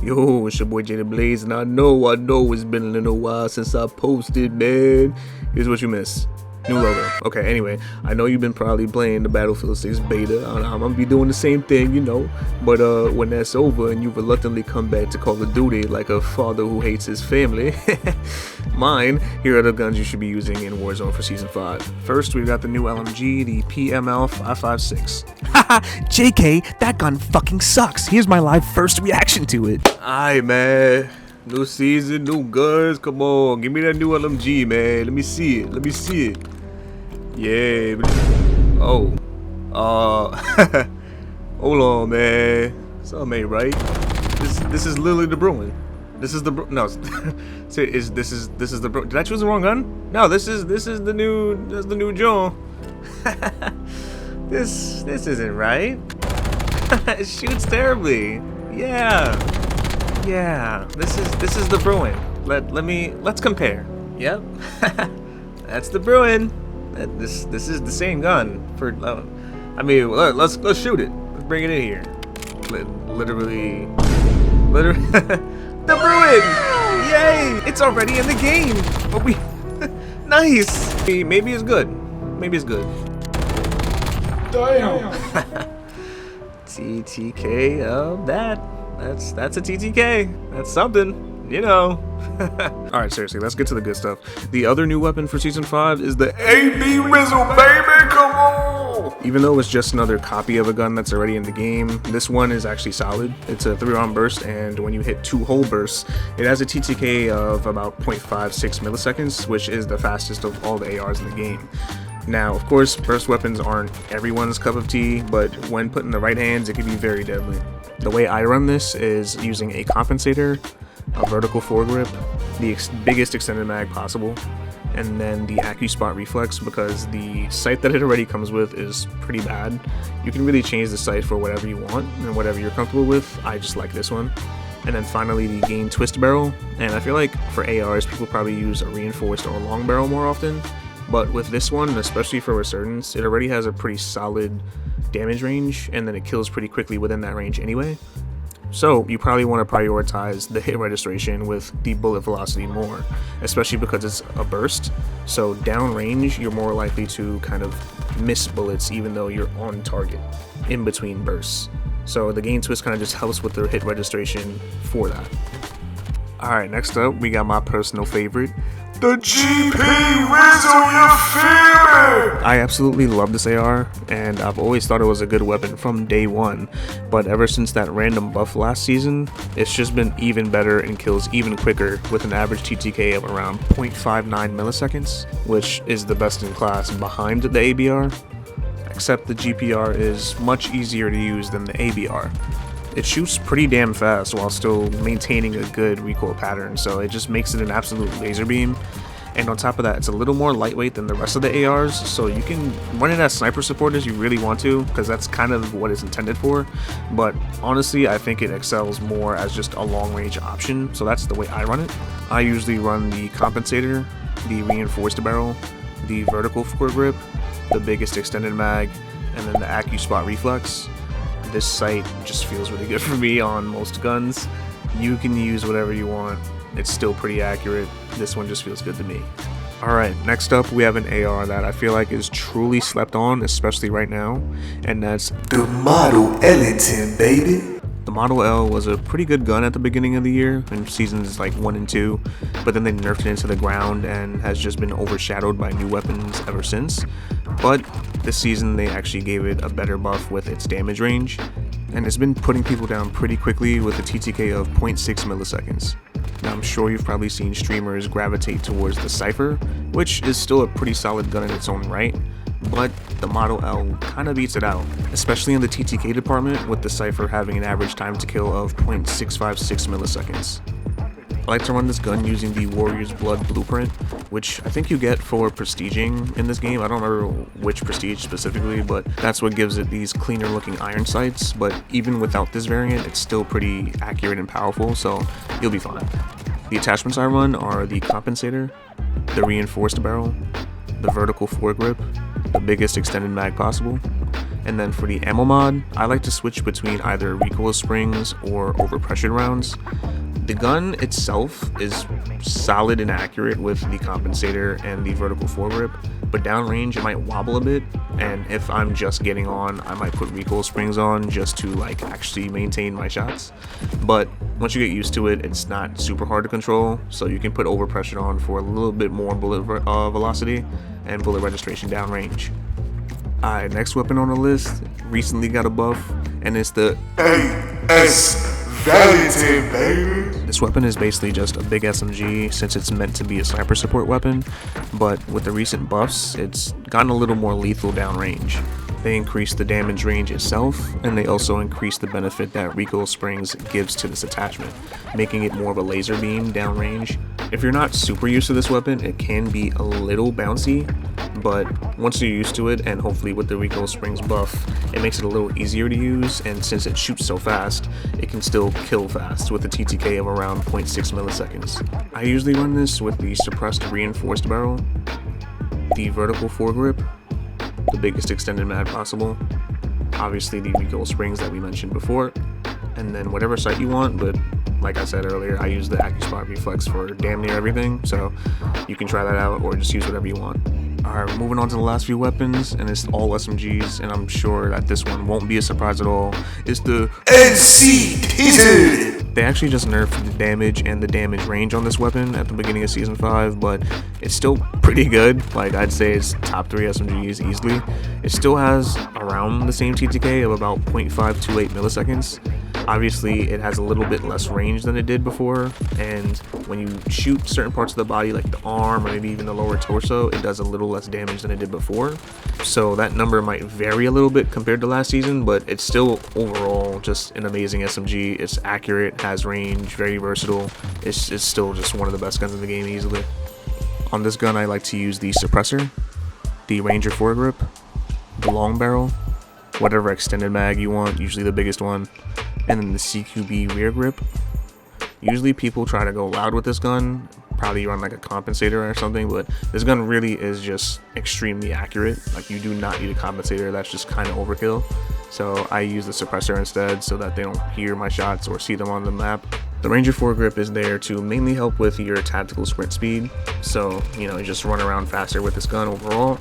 Yo, it's your boy Jada Blaze, and I know it's been a little while since I posted, man. Here's what you missed. New logo. Okay, anyway, I know you've been probably playing the Battlefield 6 beta. I'm gonna be doing the same thing, you know. But when that's over and you reluctantly come back to Call of Duty like a father who hates his family, here are the guns you should be using in Warzone for Season 5. First, we've got the new LMG, the PML 556. Haha, JK, that gun fucking sucks. Here's my live first reaction to it. Aight, man. New season, new guns. Come on, give me that new LMG, man. Let me see it. Yeah. Oh. Hold on, man. Something ain't right. This is literally the Bruin. This is the no. This is the Bruin. Did I choose the wrong gun? No, this is the new John. This isn't right. It shoots terribly. Yeah. This is the Bruin. Let's compare. Yep. That's the Bruin. This is the same gun for let's shoot it. Let's bring it in here. Literally the Bruin. Yay! It's already in the game. But we nice. Maybe it's good. Damn. TTK of that. That's a TTK. That's something, you know. Alright, seriously, let's get to the good stuff. The other new weapon for Season 5 is the AS-VAL, baby, come on! Even though it's just another copy of a gun that's already in the game, this one is actually solid. It's a 3-round burst, and when you hit 2 whole bursts, it has a TTK of about 0.56 milliseconds, which is the fastest of all the ARs in the game. Now, of course, burst weapons aren't everyone's cup of tea, but when put in the right hands, it can be very deadly. The way I run this is using a compensator, a vertical foregrip, the biggest extended mag possible, and then the AccuSpot reflex, because the sight that it already comes with is pretty bad. You can really change the sight for whatever you want and whatever you're comfortable with. I just like this one. And then finally the gain twist barrel, and I feel like for ARs people probably use a reinforced or a long barrel more often, but with this one, especially for Resurgence, it already has a pretty solid damage range, and then it kills pretty quickly within that range anyway. So you probably want to prioritize the hit registration with the bullet velocity more, especially because it's a burst. So downrange, you're more likely to kind of miss bullets even though you're on target in between bursts. So the gain twist kind of just helps with the hit registration for that. Alright, next up we got my personal favorite, the GP Whistle, you feel it? I absolutely love this AR, and I've always thought it was a good weapon from day one, but ever since that random buff last season, it's just been even better and kills even quicker with an average TTK of around 0.59 milliseconds, which is the best in class behind the ABR, except the GPR is much easier to use than the ABR. It shoots pretty damn fast while still maintaining a good recoil pattern, so it just makes it an absolute laser beam. And on top of that, it's a little more lightweight than the rest of the ARs, so you can run it as sniper support as you really want to, because that's kind of what it's intended for. But honestly, I think it excels more as just a long range option, so that's the way I run it. I usually run the compensator, the reinforced barrel, the vertical foregrip, the biggest extended mag, and then the AccuSpot reflex. This sight just feels really good for me on most guns. You can use whatever you want. It's still pretty accurate. This one just feels good to me. Alright, next up we have an AR that I feel like is truly slept on, especially right now, and that's the Model L10, baby. The Model L was a pretty good gun at the beginning of the year in seasons like 1 and 2, but then they nerfed it into the ground and has just been overshadowed by new weapons ever since. But this season they actually gave it a better buff with its damage range, and it's been putting people down pretty quickly with a TTK of 0.6 milliseconds. Now I'm sure you've probably seen streamers gravitate towards the Cypher, which is still a pretty solid gun in its own right, but the Model L kind of beats it out, especially in the TTK department, with the Cypher having an average time to kill of 0.656 milliseconds. I like to run this gun using the Warrior's Blood blueprint, which I think you get for prestiging in this game. I don't remember which prestige specifically, but that's what gives it these cleaner looking iron sights. But even without this variant, it's still pretty accurate and powerful, so you'll be fine. The attachments I run are the compensator, the reinforced barrel, the vertical foregrip, the biggest extended mag possible, And then for the ammo mod, I like to switch between either recoil springs or overpressured rounds. The gun itself is solid and accurate with the compensator and the vertical foregrip, but downrange it might wobble a bit, and if I'm just getting on, I might put recoil springs on just to like actually maintain my shots. But once you get used to it, it's not super hard to control, so you can put overpressure on for a little bit more bullet velocity and bullet registration downrange. Alright, next weapon on the list recently got a buff, and it's the AS-VAL, baby. This weapon is basically just a big SMG since it's meant to be a sniper support weapon, but with the recent buffs, it's gotten a little more lethal downrange. They increase the damage range itself, and they also increase the benefit that recoil springs gives to this attachment, making it more of a laser beam downrange. If you're not super used to this weapon, it can be a little bouncy, but once you're used to it, and hopefully with the recoil springs buff, it makes it a little easier to use, and since it shoots so fast, it can still kill fast with a TTK of around 0.6 milliseconds. I usually run this with the suppressed reinforced barrel, the vertical foregrip, the biggest extended mag possible, obviously the recoil springs that we mentioned before, and then whatever sight you want, but like I said earlier, I use the AccuSpot reflex for damn near everything, so you can try that out or just use whatever you want. Alright, moving on to the last few weapons, and it's all SMGs, and I'm sure that this one won't be a surprise at all. It's the NC. They actually just nerfed the damage and the damage range on this weapon at the beginning of Season 5, but it's still pretty good. Like, I'd say it's top 3 SMGs easily. It still has around the same TTK of about 0.528 milliseconds. Obviously, it has a little bit less range than it did before, and when you shoot certain parts of the body, like the arm or maybe even the lower torso, it does a little less damage than it did before. So that number might vary a little bit compared to last season, but it's still overall just an amazing SMG. It's accurate, has range, very versatile. It's still just one of the best guns in the game easily. On this gun, I like to use the suppressor, the Ranger foregrip, the long barrel, whatever extended mag you want, usually the biggest one, and then the CQB rear grip. Usually people try to go loud with this gun, probably run like a compensator or something, but this gun really is just extremely accurate. Like, you do not need a compensator, that's just kind of overkill. So I use the suppressor instead so that they don't hear my shots or see them on the map. The Ranger foregrip is there to mainly help with your tactical sprint speed, so you just run around faster with this gun overall.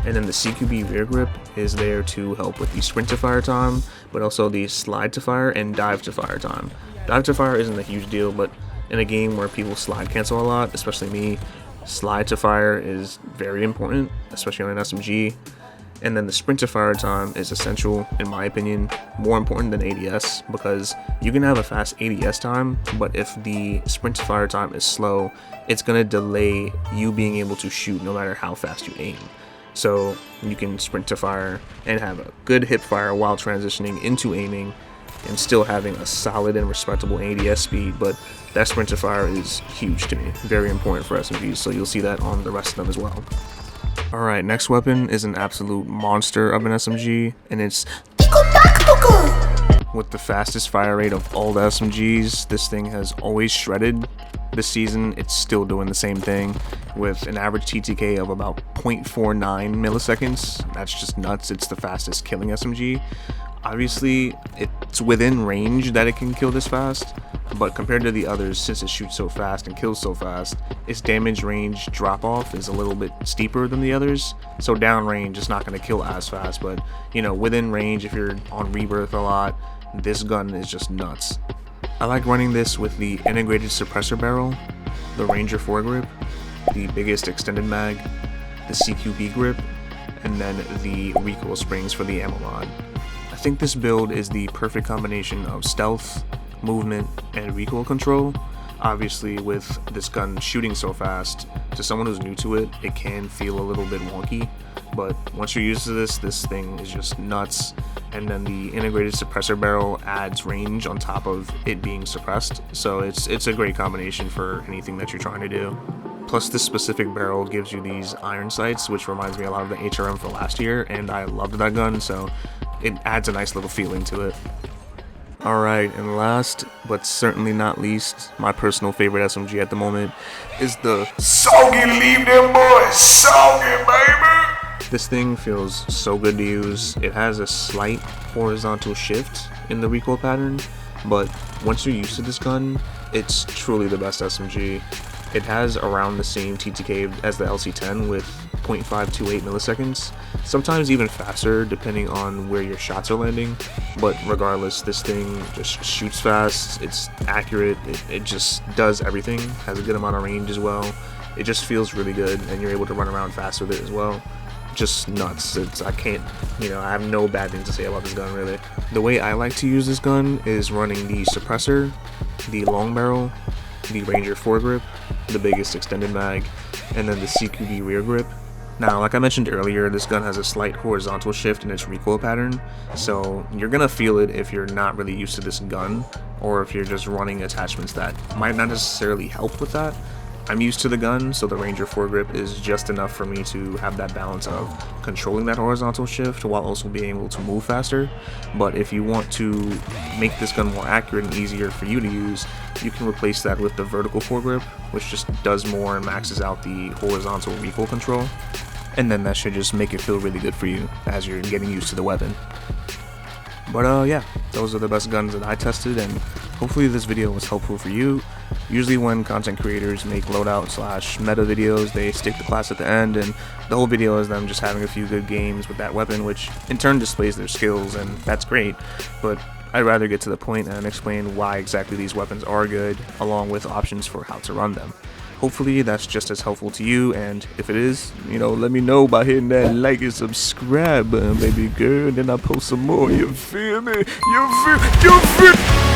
And then the CQB rear grip is there to help with the sprint to fire time, but also the slide to fire and dive to fire time. Dive to fire isn't a huge deal, but in a game where people slide cancel a lot, especially me, slide to fire is very important, especially on an SMG. And then the sprint to fire time is essential, in my opinion, more important than ADS, because you can have a fast ADS time, but if the sprint to fire time is slow, it's going to delay you being able to shoot no matter how fast you aim. So you can sprint to fire and have a good hip fire while transitioning into aiming and still having a solid and respectable ADS speed, but that sprint to fire is huge to me, very important for SMGs, so you'll see that on the rest of them as well. Alright, next weapon is an absolute monster of an SMG, and it's Kompakt. With the fastest fire rate of all the SMGs, this thing has always shredded. This season, it's still doing the same thing with an average TTK of about 0.49 milliseconds. That's just nuts. It's the fastest killing SMG. Obviously, it's within range that it can kill this fast, but compared to the others, since it shoots so fast and kills so fast, its damage range drop off is a little bit steeper than the others. So down range, it's not going to kill as fast, but within range, if you're on rebirth a lot, this gun is just nuts. I like running this with the integrated suppressor barrel, the Ranger foregrip, the biggest extended mag, the CQB grip, and then the recoil springs for the ammo mod. I think this build is the perfect combination of stealth, movement, and recoil control. Obviously, with this gun shooting so fast, to someone who's new to it, it can feel a little bit wonky, but once you're used to this thing is just nuts. And then the integrated suppressor barrel adds range on top of it being suppressed, so it's a great combination for anything that you're trying to do. Plus, this specific barrel gives you these iron sights, which reminds me a lot of the HRM for last year, and I loved that gun, so it adds a nice little feeling to it. Alright, and last, but certainly not least, my personal favorite SMG at the moment is the SAUG. Leave them boys SAUG, baby! This thing feels so good to use. It has a slight horizontal shift in the recoil pattern, but once you're used to this gun, it's truly the best SMG. It has around the same TTK as the LC10 with 0.528 milliseconds, sometimes even faster depending on where your shots are landing, but regardless, this thing just shoots fast, it's accurate, it just does everything, has a good amount of range as well. It just feels really good, and you're able to run around fast with it as well. Just nuts. I can't, I have no bad things to say about this gun, really. The way I like to use this gun is running the suppressor, the long barrel, the Ranger foregrip, the biggest extended mag, and then the CQB rear grip. Now, like I mentioned earlier, this gun has a slight horizontal shift in its recoil pattern, so you're gonna feel it if you're not really used to this gun, or if you're just running attachments that might not necessarily help with that. I'm used to the gun, so the Ranger foregrip is just enough for me to have that balance of controlling that horizontal shift while also being able to move faster. But if you want to make this gun more accurate and easier for you to use, you can replace that with the vertical foregrip, which just does more and maxes out the horizontal recoil control. And then that should just make it feel really good for you as you're getting used to the weapon. But yeah, those are the best guns that I tested, and hopefully this video was helpful for you. Usually when content creators make loadout / meta videos, they stick the class at the end, and the whole video is them just having a few good games with that weapon, which in turn displays their skills, and that's great. But I'd rather get to the point and explain why exactly these weapons are good, along with options for how to run them. Hopefully that's just as helpful to you, and if it is, let me know by hitting that like and subscribe button, baby girl, and then I'll post some more, you feel me? You feel